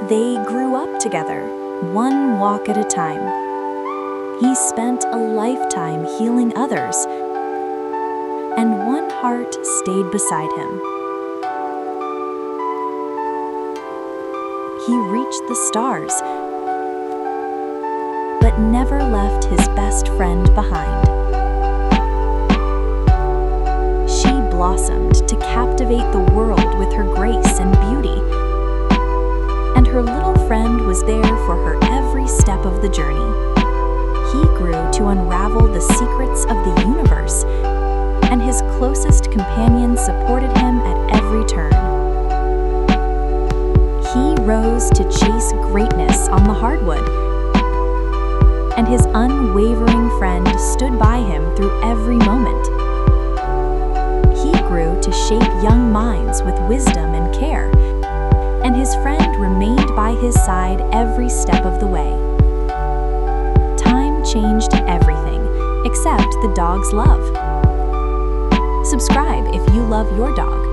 They grew up together, one walk at a time. He spent a lifetime healing others, and one heart stayed beside him. He reached the stars, but never left his best friend behind. She blossomed to captivate the world with her grace and beauty, and her little friend was there for her every step of the journey. He grew to unravel the secrets of the universe, and his closest companions supported him at every turn. He rose to chase greatness on the hardwood, and his unwavering friend stood by him through every moment. He grew to shape young minds with wisdom and care, and his friend remained by his side every step of the way. Time changed everything, except the dog's love. Subscribe if you love your dog.